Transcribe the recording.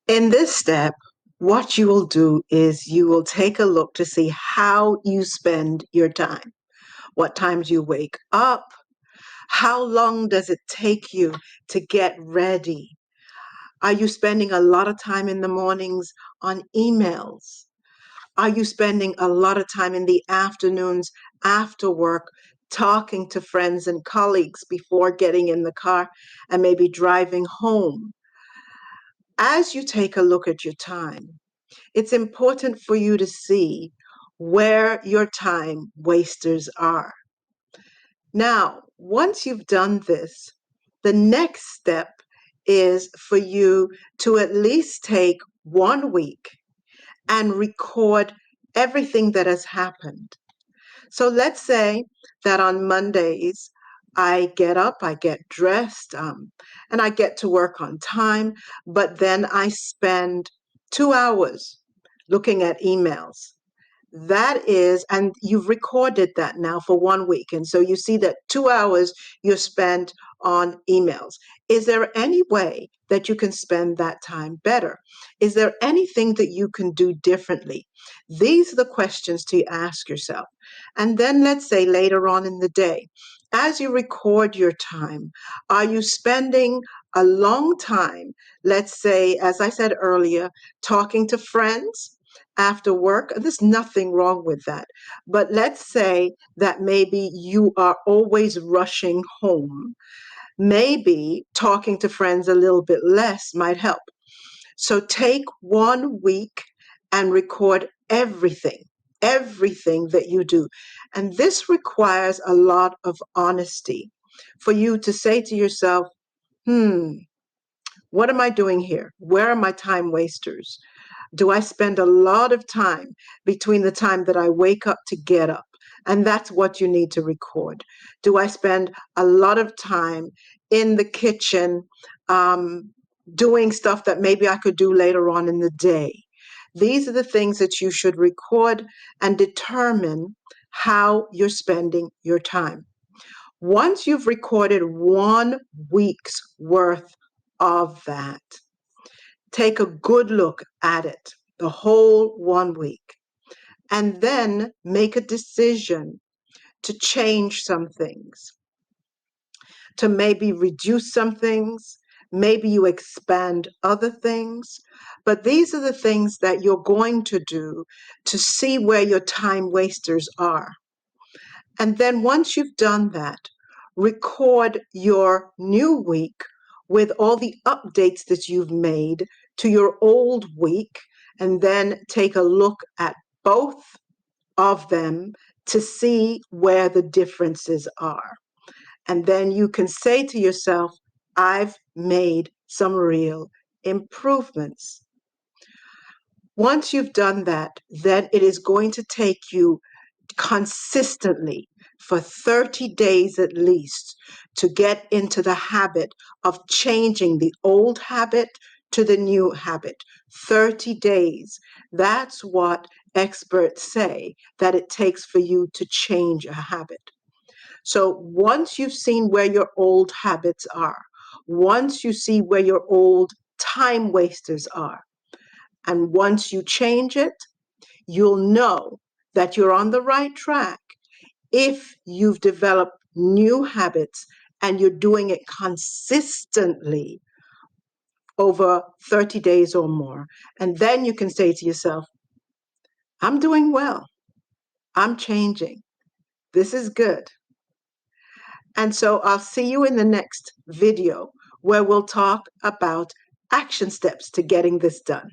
In this step, what you will do is you will take a look to see how you spend your time. What times you wake up? How long does it take you to get ready? Are you spending a lot of time in the mornings on emails? Are you spending a lot of time in the afternoons after work talking to friends and colleagues before getting in the car and maybe driving home? As you take a look at your time, it's important for you to see where your time wasters are. Now, once you've done this, the next step is for you to at least take 1 week and record everything that has happened. So let's say that on Mondays, I get up, I get dressed, and I get to work on time, but then I spend 2 hours looking at emails. That is, and you've recorded that now for 1 week. And so you see that 2 hours you're spent on emails. Is there any way that you can spend that time better? Is there anything that you can do differently? These are the questions to ask yourself. And then let's say later on in the day, as you record your time, are you spending a long time, let's say, as I said earlier, talking to friends after work? There's nothing wrong with that. But let's say that maybe you are always rushing home. Maybe talking to friends a little bit less might help. So take 1 week and record everything that you do. And this requires a lot of honesty for you to say to yourself, what am I doing here? Where are my time wasters? Do I spend a lot of time between the time that I wake up to get up? And that's what you need to record. Do I spend a lot of time in the kitchen doing stuff that maybe I could do later on in the day? These are the things that you should record and determine how you're spending your time. Once you've recorded 1 week's worth of that, take a good look at it, the whole 1 week, and then make a decision to change some things, to maybe reduce some things, maybe you expand other things. But these are the things that you're going to do to see where your time wasters are. And then once you've done that, record your new week with all the updates that you've made to your old week, and then take a look at both of them to see where the differences are. And then you can say to yourself, I've made some real improvements. Once you've done that, then it is going to take you consistently for 30 days at least to get into the habit of changing the old habit to the new habit. 30 days. That's what experts say that it takes for you to change a habit. So once you've seen where your old habits are, once you see where your old time wasters are, and once you change it, you'll know that you're on the right track if you've developed new habits and you're doing it consistently over 30 days or more. And then you can say to yourself, I'm doing well. I'm changing. This is good. And so I'll see you in the next video where we'll talk about action steps to getting this done.